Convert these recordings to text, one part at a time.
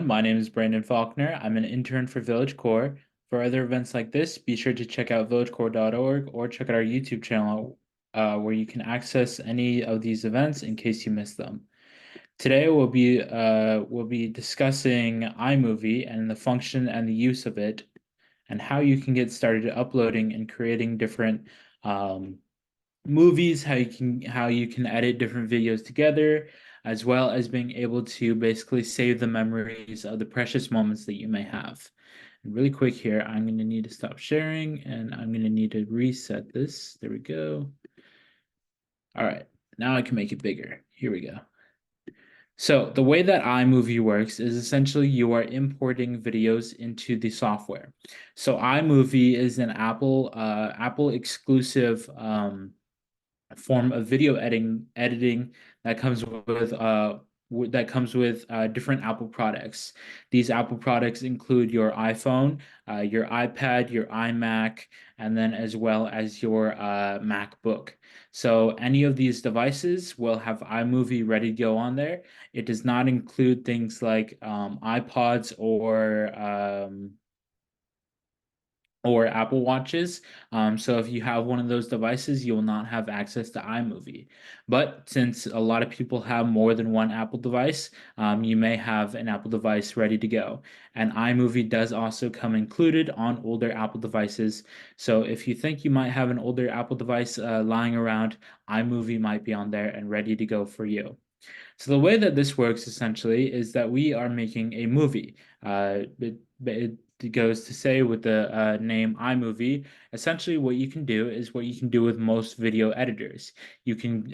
everyone. My name is Brandon Faulkner. I'm an intern for Village Core. For other events like this, be sure to check out villagecore.org or check out our YouTube channel where you can access any of these events in case you missed them. Today we'll be discussing iMovie and the function and the use of it and how you can get started uploading and creating different um, movies, how you can edit different videos together, as well as being able to basically save the memories of the precious moments that you may have. And really quick here, I'm going to need to stop sharing and I'm going to need to reset this. There we go. All right, now I can make it bigger. Here we go. So the way that iMovie works is essentially you are importing videos into the software. So iMovie is an Apple exclusive form of video editing that comes with different Apple products. These Apple products include your iPhone, your iPad, your iMac, and then as well as your MacBook. So any of these devices will have iMovie ready to go on there. It does not include things like iPods or Apple Watches. So if you have one of those devices, you will not have access to iMovie. But since a lot of people have more than one Apple device, you may have an Apple device ready to go. And iMovie does also come included on older Apple devices. So if you think you might have an older Apple device lying around, iMovie might be on there and ready to go for you. So the way that this works essentially is that we are making a movie. It goes to say with the name iMovie, essentially what you can do is what you can do with most video editors. You can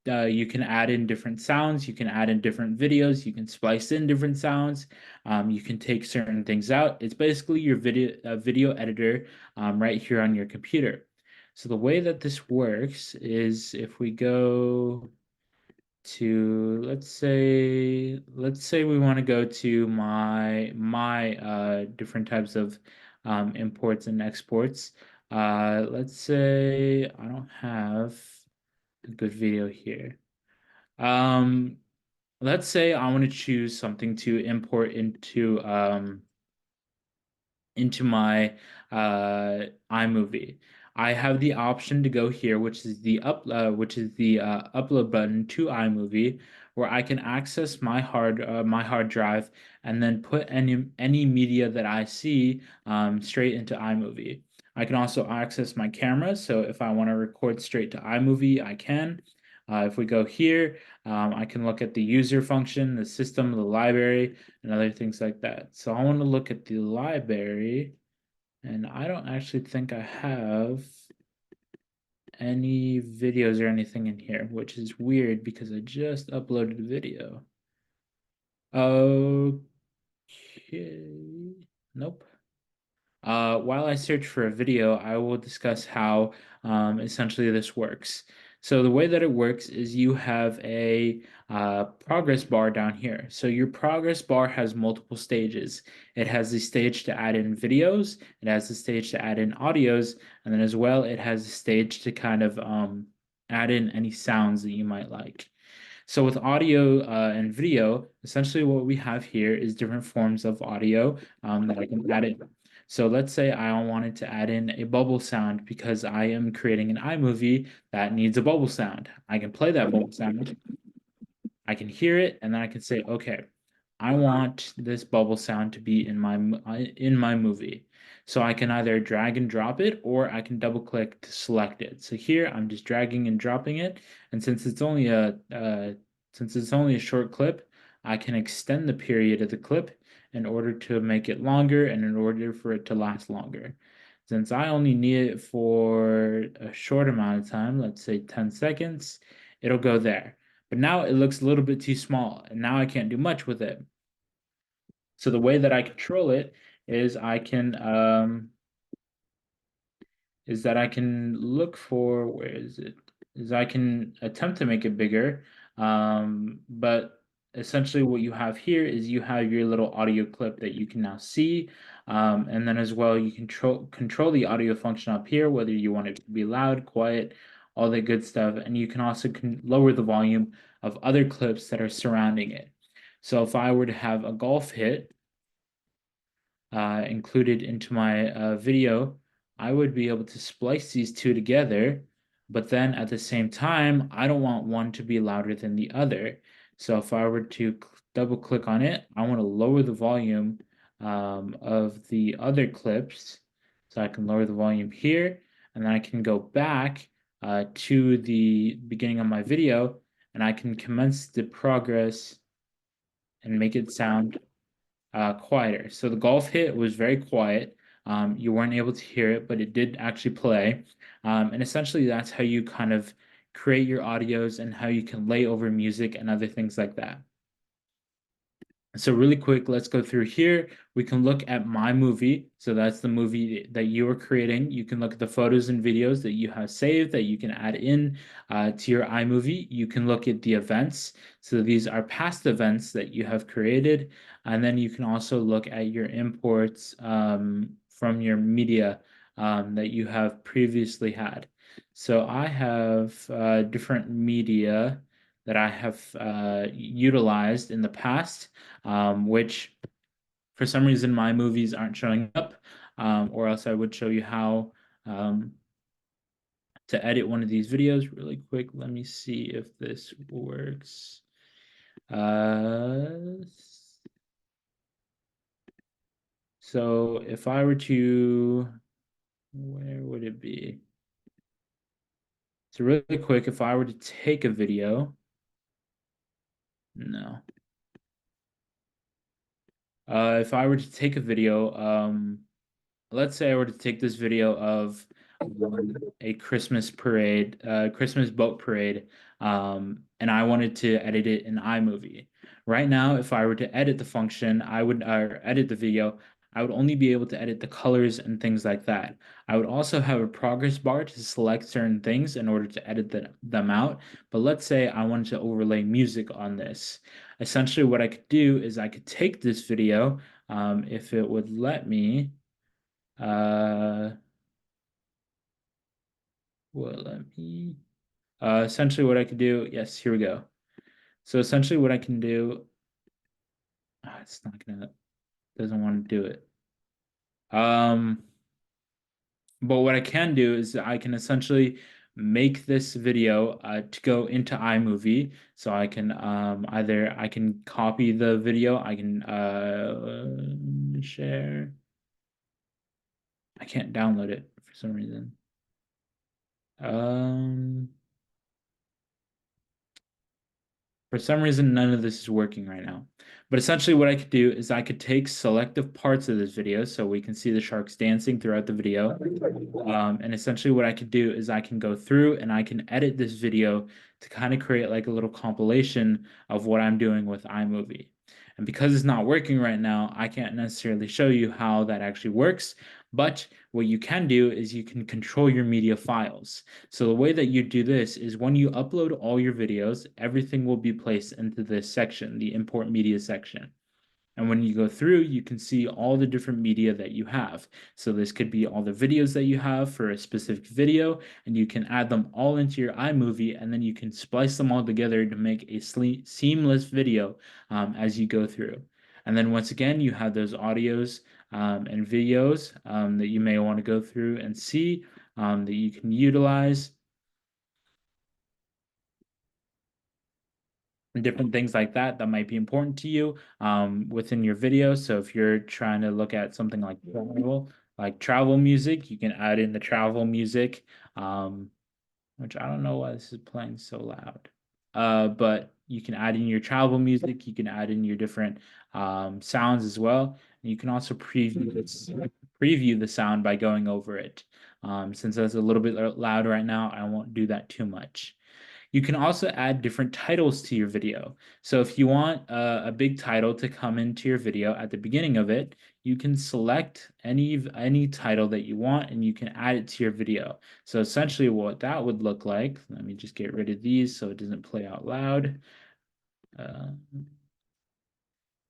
you can add in different sounds, you can add in different videos, you can splice in different sounds, you can take certain things out. It's basically your video editor right here on your computer. So the way that this works is if we go to let's say we want to go to my different types of imports and exports. Let's say I don't have a good video here. Um, let's say I want to choose something to import into my iMovie. I have the option to go here, which is the upload button to iMovie, where I can access my hard drive and then put any media that I see straight into iMovie. I can also access my camera, so if I want to record straight to iMovie, I can. If we go here, I can look at the user function, the system, the library, and other things like that. So I want to look at the library, and I don't actually think I have any videos or anything in here, which is weird because I just uploaded a video. Okay. Nope. While I search for a video, I will discuss how essentially this works. So the way that it works is you have a progress bar down here. So your progress bar has multiple stages. It has the stage to add in videos, it has the stage to add in audios, and then as well it has a stage to kind of add in any sounds that you might like. So with audio and video, essentially what we have here is different forms of audio that I can add in. So let's say I wanted to add in a bubble sound because I am creating an iMovie that needs a bubble sound. I can play that bubble sound, I can hear it, and then I can say, okay, I want this bubble sound to be in my movie. So I can either drag and drop it, or I can double click to select it. So here I'm just dragging and dropping it, and since it's only a short clip, I can extend the period of the clip in order to make it longer and in order for it to last longer. Since I only need it for a short amount of time, let's say 10 seconds, it'll go there. But now it looks a little bit too small, and now I can't do much with it. So the way that I control it is I can look for, where is it? Is I can attempt to make it bigger. But essentially what you have here is you have your little audio clip that you can now see. And then as well, you control the audio function up here, whether you want it to be loud, quiet, all that good stuff. And you can also lower the volume of other clips that are surrounding it. So if I were to have a golf hit included into my video, I would be able to splice these two together, but then at the same time, I don't want one to be louder than the other. So if I were to double click on it, I want to lower the volume of the other clips. So I can lower the volume here, and then I can go back to the beginning of my video, and I can commence the progress and make it sound quieter. So the golf hit was very quiet. You weren't able to hear it, but it did actually play. And essentially, that's how you kind of create your audios and how you can lay over music and other things like that. So really quick, let's go through here. We can look at my movie. So that's the movie that you are creating. You can look at the photos and videos that you have saved that you can add in to your iMovie. You can look at the events. So these are past events that you have created. And then you can also look at your imports from your media that you have previously had. So I have different media that I have utilized in the past, which for some reason my movies aren't showing up, or else I would show you how to edit one of these videos really quick. Let me see if this works. So if I were to, where would it be? So really quick, if I were to take a video, no. If I were to take a video, let's say I were to take this video of a Christmas parade, Christmas boat parade, and I wanted to edit it in iMovie. Right now, if I were to edit the function, I would edit the video. I would only be able to edit the colors and things like that. I would also have a progress bar to select certain things in order to edit them out. But let's say I wanted to overlay music on this. Essentially, what I could do is I could take this video, if it would let me. Uh, well, let me. Essentially, what I could do, yes, here we go. So essentially, what I can do, it's not gonna, doesn't want to do it. Um, but what I can do is I can essentially make this video to go into iMovie. So I can either I can copy the video, I can share. I can't download it for some reason. Um, For some reason, none of this is working right now. But essentially what I could do is I could take selective parts of this video so we can see the sharks dancing throughout the video. And essentially what I could do is I can go through and I can edit this video to kind of create like a little compilation of what I'm doing with iMovie. And because it's not working right now, I can't necessarily show you how that actually works. But what you can do is you can control your media files. So the way that you do this is when you upload all your videos, everything will be placed into this section, the import media section. And when you go through, you can see all the different media that you have. So this could be all the videos that you have for a specific video, and you can add them all into your iMovie, and then you can splice them all together to make a seamless video as you go through. And then once again, you have those audios and videos that you may want to go through and see that you can utilize. And different things like that that might be important to you within your video. So if you're trying to look at something like travel music, you can add in the travel music, which I don't know why this is playing so loud. But you can add in your travel music, you can add in your different sounds as well. And you can also preview the sound by going over it. Since that's a little bit loud right now, I won't do that too much. You can also add different titles to your video. So if you want a big title to come into your video at the beginning of it, you can select any title that you want and you can add it to your video. So essentially what that would look like, let me just get rid of these so it doesn't play out loud.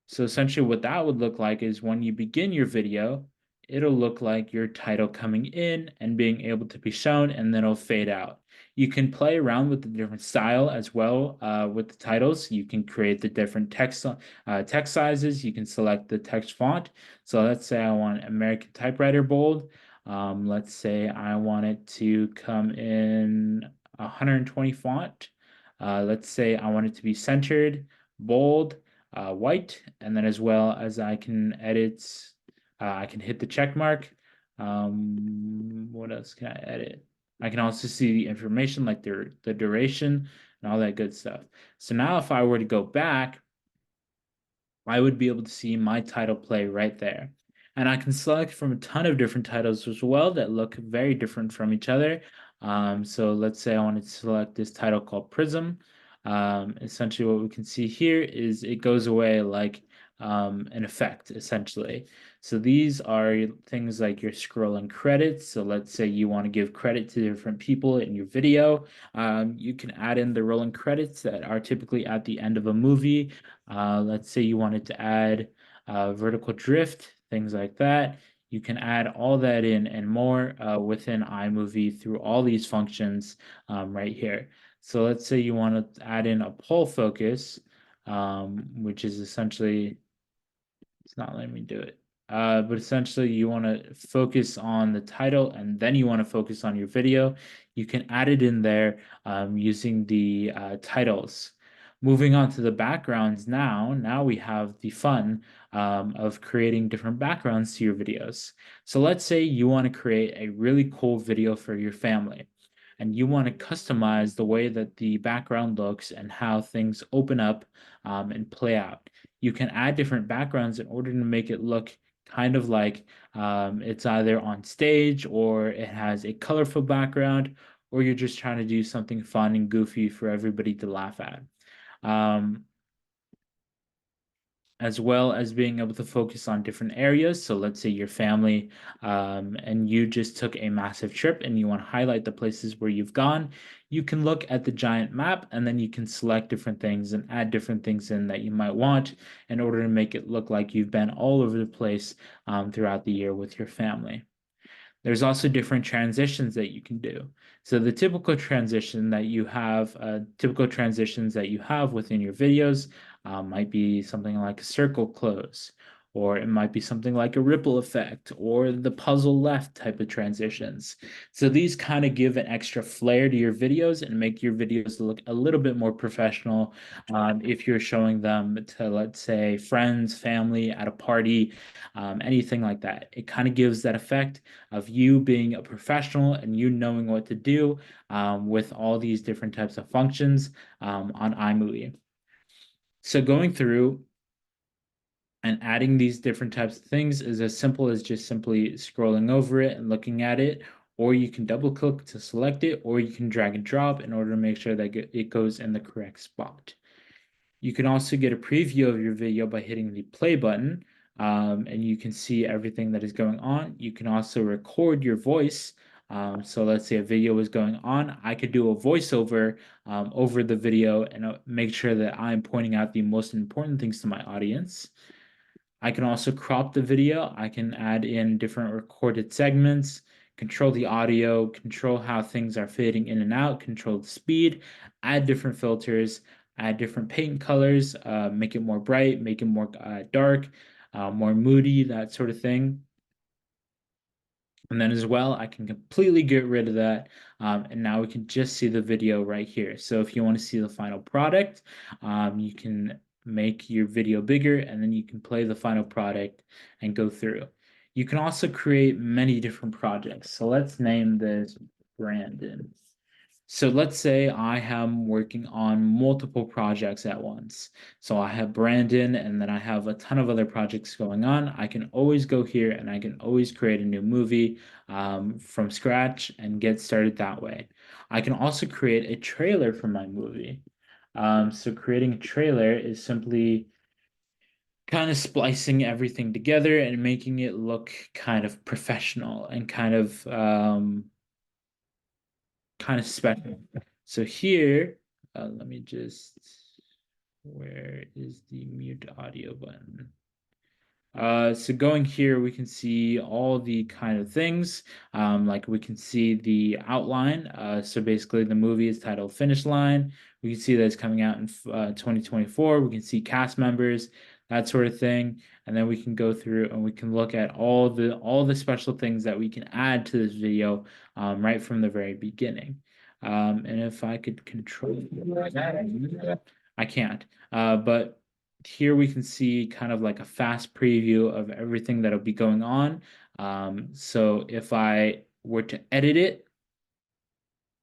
So essentially what that would look like is when you begin your video, it'll look like your title coming in and being able to be shown, and then it'll fade out. You can play around with the different style as well with the titles. You can create the different text sizes. You can select the text font. So let's say I want American Typewriter bold. Let's say I want it to come in 120 font. Let's say I want it to be centered, bold, white, and then as well as I can edit, I can hit the check mark. What else can I edit? I can also see the information like the duration and all that good stuff. So now if I were to go back, I would be able to see my title play right there. And I can select from a ton of different titles as well that look very different from each other. So let's say I wanted to select this title called Prism. Essentially, what we can see here is it goes away like an effect, essentially. So these are things like your scrolling credits. So let's say you want to give credit to different people in your video. You can add in the rolling credits that are typically at the end of a movie. Let's say you wanted to add vertical drift, things like that. You can add all that in and more within iMovie through all these functions right here. So let's say you want to add in a pull focus, which is essentially, it's not letting me do it. But essentially, you want to focus on the title and then you want to focus on your video. You can add it in there using the titles. Moving on to the backgrounds now, we have the fun of creating different backgrounds to your videos. So let's say you want to create a really cool video for your family and you want to customize the way that the background looks and how things open up and play out. You can add different backgrounds in order to make it look kind of like it's either on stage or it has a colorful background, or you're just trying to do something fun and goofy for everybody to laugh at. Um, as well as being able to focus on different areas. So let's say your family and you just took a massive trip and you want to highlight the places where you've gone. You can look at the giant map and then you can select different things and add different things in that you might want in order to make it look like you've been all over the place throughout the year with your family. There's also different transitions that you can do. So the typical transitions that you have within your videos might be something like a circle close, or it might be something like a ripple effect, or the puzzle left type of transitions. So these kind of give an extra flair to your videos and make your videos look a little bit more professional if you're showing them to, let's say, friends, family, at a party, anything like that. It kind of gives that effect of you being a professional and you knowing what to do with all these different types of functions on iMovie. So going through and adding these different types of things is as simple as just simply scrolling over it and looking at it, or you can double click to select it, or you can drag and drop in order to make sure that it goes in the correct spot. You can also get a preview of your video by hitting the play button, and you can see everything that is going on. You can also record your voice. So let's say a video is going on, I could do a voiceover over the video and make sure that I'm pointing out the most important things to my audience. I can also crop the video. I can add in different recorded segments, control the audio, control how things are fading in and out, control the speed, add different filters, add different paint colors, make it more bright, make it more dark, more moody, that sort of thing. And then as well, I can completely get rid of that. And now we can just see the video right here. So if you want to see the final product, you can make your video bigger and then you can play the final product and go through. You can also create many different projects. So let's name this Brandon. So let's say I am working on multiple projects at once. So I have Brandon and then I have a ton of other projects going on. I can always go here and I can always create a new movie from scratch and get started that way. I can also create a trailer for my movie. So creating a trailer is simply kind of splicing everything together and making it look kind of professional and kind of special. So here, let me just, where is the mute audio button? So going here, we can see all the kind of things. Like we can see the outline. So basically, the movie is titled Finish Line. We can see that it's coming out in 2024. We can see cast members, that sort of thing, and then we can go through and we can look at all the special things that we can add to this video right from the very beginning. And if I could control, I can't. But here we can see kind of like a fast preview of everything that'll be going on. So if I were to edit it,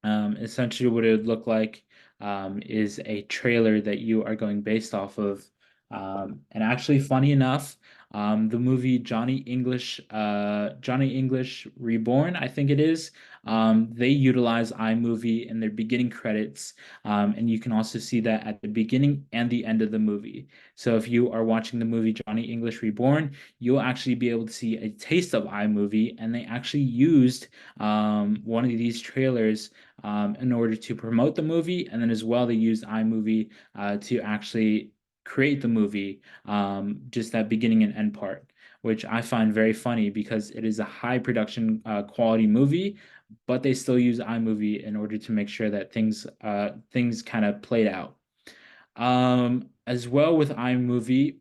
essentially what it would look like is a trailer that you are going based off of. And actually, funny enough, the movie Johnny English Reborn, I think it is, they utilize iMovie in their beginning credits, and you can also see that at the beginning and the end of the movie. So if you are watching the movie Johnny English Reborn, you'll actually be able to see a taste of iMovie, and they actually used one of these trailers in order to promote the movie, and then as well they used iMovie to actually create the movie, just that beginning and end part, which I find very funny because it is a high production quality movie, but they still use iMovie in order to make sure that things kind of played out. As well with iMovie,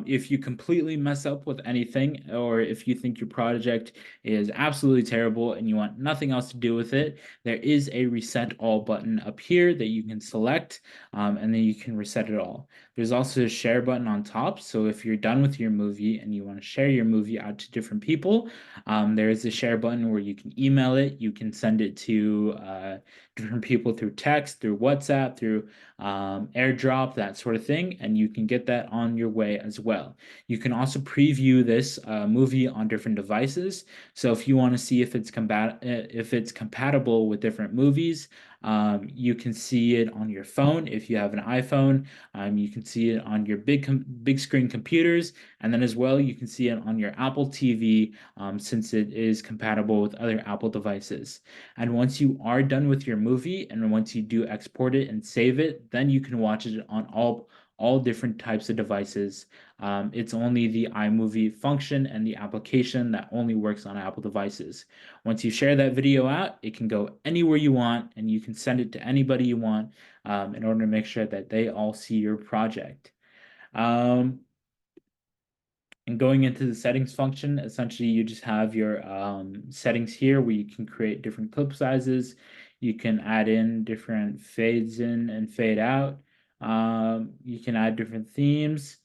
if you completely mess up with anything, or if you think your project is absolutely terrible and you want nothing else to do with it, there is a reset all button up here that you can select, and then you can reset it all. There's also a share button on top. So if you're done with your movie and you want to share your movie out to different people, there is a share button where you can email it, you can send it to different people through text, through WhatsApp, through AirDrop, that sort of thing, and you can get that on your way as well. You can also preview this movie on different devices. So if you want to see if it's compatible with different movies, you can see it on your phone. If you have an iPhone, you can see it on your big screen computers, and then as well you can see it on your Apple TV, since it is compatible with other Apple devices. And once you are done with your movie, and once you do export it and save it, then you can watch it on all different types of devices. It's only the iMovie function and the application that only works on Apple devices. Once you share that video out, it can go anywhere you want, and you can send it to anybody you want, in order to make sure that they all see your project. Um, and going into the settings function, essentially you just have your settings here where you can create different clip sizes. You can add in different fades in and fade out. You can add different themes,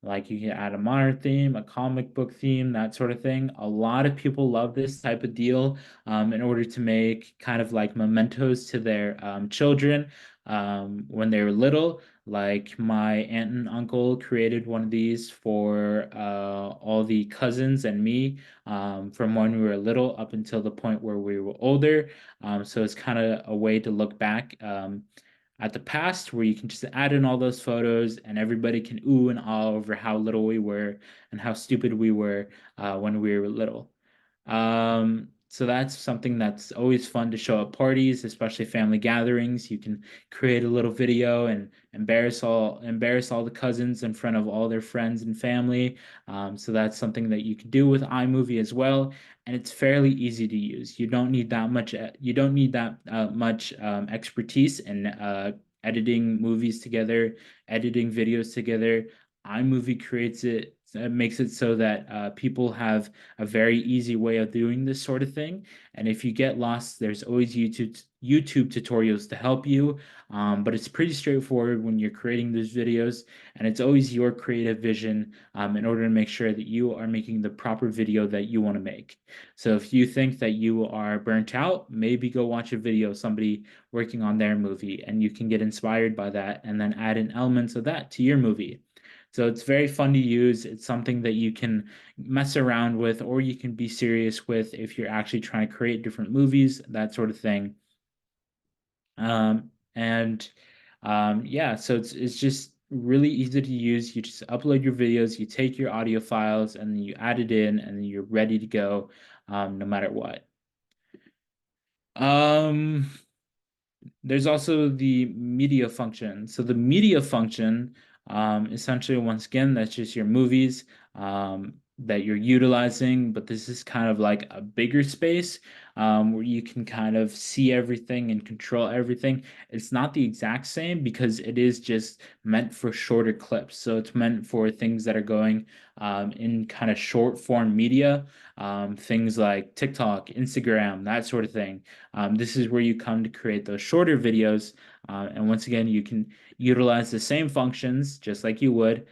like you can add a modern theme, a comic book theme, that sort of thing. A lot of people love this type of deal, in order to make kind of like mementos to their children when they were little. Like my aunt and uncle created one of these for all the cousins and me, from when we were little up until the point where we were older. So it's kind of a way to look back at the past, where you can just add in all those photos and everybody can ooh and ah over how little we were and how stupid we were when we were little. So that's something that's always fun to show at parties, especially family gatherings. You can create a little video and embarrass all the cousins in front of all their friends and family. So that's something that you can do with iMovie as well, and it's fairly easy to use. You don't need that much expertise in editing movies together, editing videos together. iMovie makes it so that people have a very easy way of doing this sort of thing. And if you get lost, there's always YouTube tutorials to help you. But it's pretty straightforward when you're creating those videos, and it's always your creative vision, in order to make sure that you are making the proper video that you want to make. So if you think that you are burnt out, maybe go watch a video of somebody working on their movie, and you can get inspired by that and then add in elements of that to your movie. So it's very fun to use. It's something that you can mess around with, or you can be serious with if you're actually trying to create different movies, that sort of thing. And yeah, so it's just really easy to use. You just upload your videos, you take your audio files, and then you add it in, and then you're ready to go, no matter what. There's also the media function. So the media function Essentially, once again, that's just your movies that you're utilizing, but this is kind of like a bigger space where you can kind of see everything and control everything. It's not the exact same because it is just meant for shorter clips. So it's meant for things that are going in kind of short form media, things like TikTok, Instagram, that sort of thing. This is where you come to create those shorter videos. And once again, you can utilize the same functions just like you would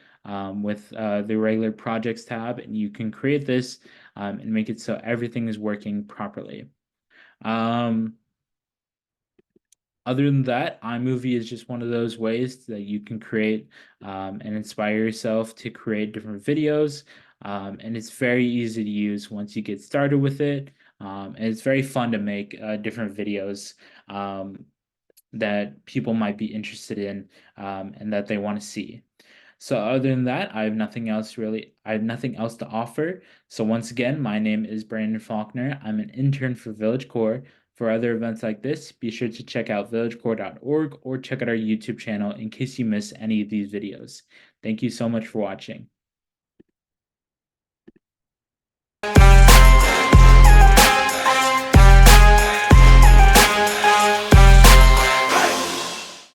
with the regular projects tab, and you can create this and make it so everything is working properly. Um, Other than that, iMovie is just one of those ways that you can create and inspire yourself to create different videos. And it's very easy to use once you get started with it. And it's very fun to make different videos that people might be interested in and that they want to see. So other than that, I have nothing else really. I have nothing else to offer. So once again, my name is Brandon Faulkner. I'm an intern for Village Core. For other events like this, be sure to check out villagecore.org or check out our YouTube channel in case you miss any of these videos. Thank you so much for watching.